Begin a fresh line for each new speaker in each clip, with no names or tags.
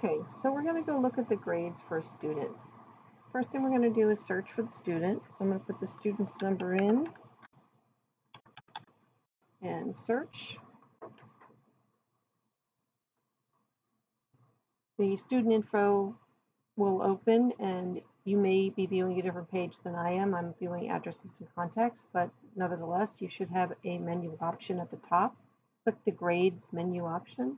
Okay, so we're going to go look at the grades for a student. First thing we're going to do is search for the student. So I'm going to put the student's number in and search. The student info will open and you may be viewing a different page than I am. I'm viewing addresses and contacts, but nevertheless, you should have a menu option at the top. Click the grades menu option.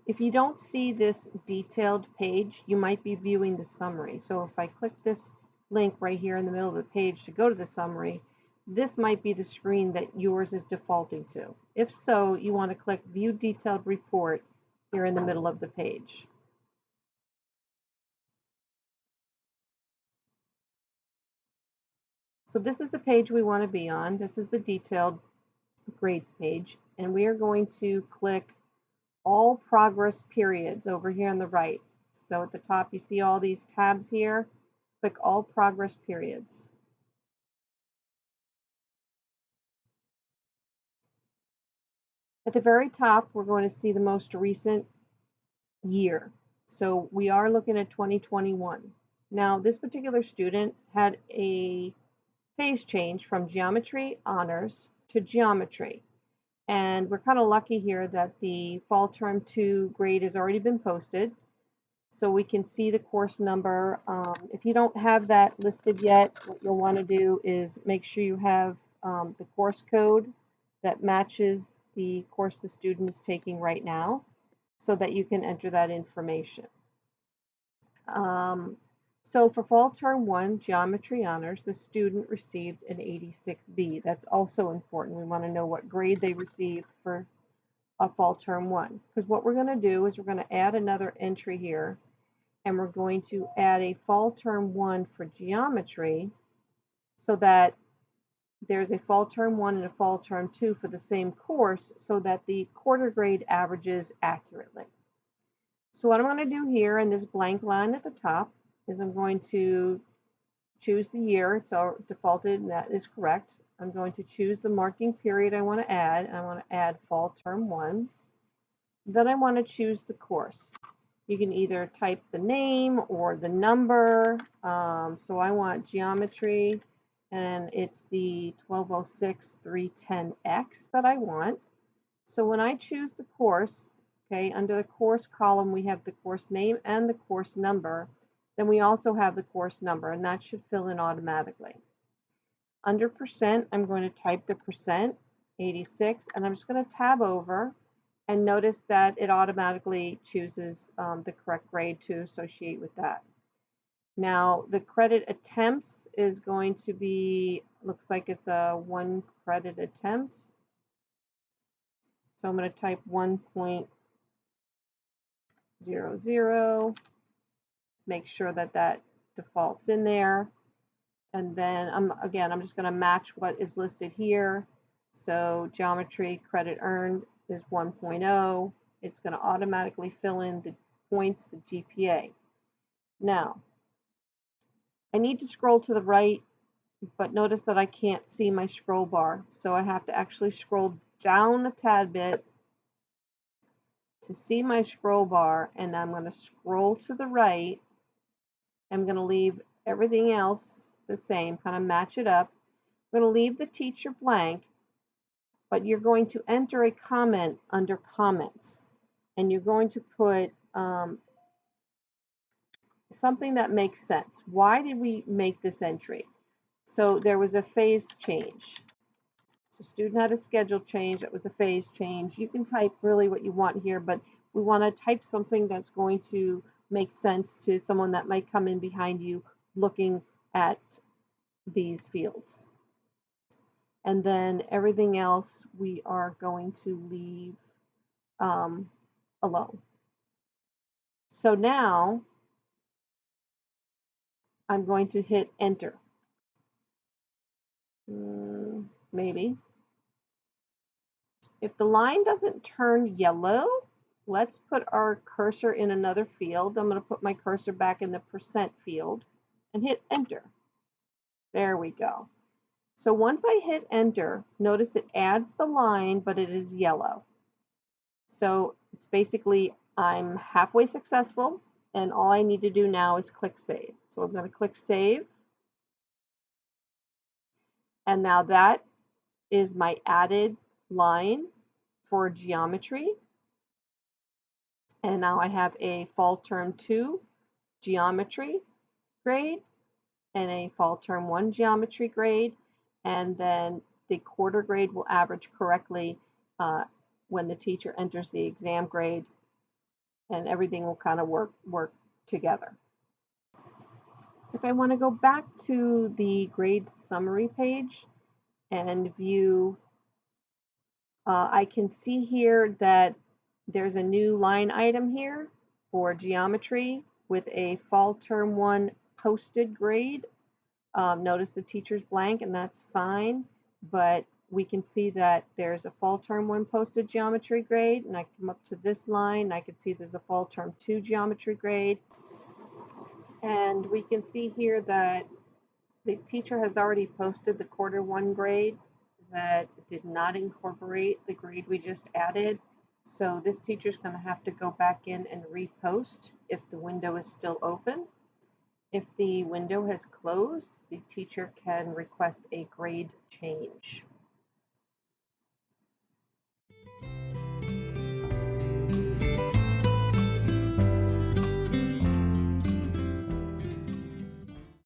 If you don't see this detailed page, you might be viewing the summary. So if I click this link right here in the middle of the page to go to the summary, this might be the screen that yours is defaulting to. If so, you want to click View Detailed Report here in the middle of the page. So this is the page we want to be on. This is the detailed grades page, and we are going to click All Progress Periods over here on the right. So at the top you see all these tabs here. Click All Progress Periods. At the very top, we're going to see the most recent year. So we are looking at 2021. Now, this particular student had a phase change from geometry honors to geometry. And we're kind of lucky here that the fall term 2 grade has already been posted. So we can see the course number. If you don't have that listed yet, what you'll want to do is make sure you have the course code that matches the course the student is taking right now so that you can enter that information. So for fall term 1 geometry honors, the student received an 86B. That's also important. We want to know what grade they received for a fall term 1, because what we're going to do is we're going to add another entry here, and we're going to add a fall term 1 for geometry so that there's a fall term 1 and a fall term 2 for the same course so that the quarter grade averages accurately. So what I'm going to do here in this blank line at the top is I'm going to choose the year. It's all defaulted, and that is correct. I'm going to choose the marking period I want to add, and I want to add fall term 1. Then I want to choose the course. You can either type the name or the number. So I want geometry, and it's the 1206-310X that I want. So when I choose the course, okay, under the course column we have the course name and the course number. Then we also have the course number, and that should fill in automatically. Under percent, I'm going to type the percent, 86, and I'm just going to tab over and notice that it automatically chooses the correct grade to associate with that. Now, the credit attempts is going to be, looks like it's a 1 credit attempt. So I'm going to type 1.00, make sure that that defaults in there. And then I'm just going to match what is listed here. So geometry credit earned is 1.0. It's going to automatically fill in the points, the GPA. Now, I need to scroll to the right, but notice that I can't see my scroll bar. So I have to actually scroll down a tad bit to see my scroll bar, and I'm going to scroll to the right. I'm going to leave everything else the same, kind of match it up. I'm going to leave the teacher blank, but you're going to enter a comment under comments, and you're going to put something that makes sense. Why did we make this entry? So there was a phase change. So student had a schedule change. It was a phase change. You can type really what you want here, but we want to type something that's going to make sense to someone that might come in behind you looking at these fields. And then everything else we are going to leave alone. So now I'm going to hit enter. Maybe. If the line doesn't turn yellow, let's put our cursor in another field. I'm going to put my cursor back in the percent field and hit enter. There we go. So once I hit enter, notice it adds the line, but it is yellow. So it's basically I'm halfway successful, and all I need to do now is click save. So I'm going to click save, and now that is my added line for geometry. And now I have a fall term 2 geometry grade and a fall term 1 geometry grade, and then the quarter grade will average correctly when the teacher enters the exam grade, and everything will kind of work together. If I want to go back to the grade summary page and view, I can see here that there's a new line item here for geometry with a fall term 1 posted grade. Notice the teacher's blank, and that's fine, but we can see that there's a fall term 1 posted geometry grade, and I come up to this line, and I can see there's a fall term 2 geometry grade, and we can see here that the teacher has already posted the quarter 1 grade that did not incorporate the grade we just added. So this teacher's going to have to go back in and repost if the window is still open. If the window has closed, the teacher can request a grade change.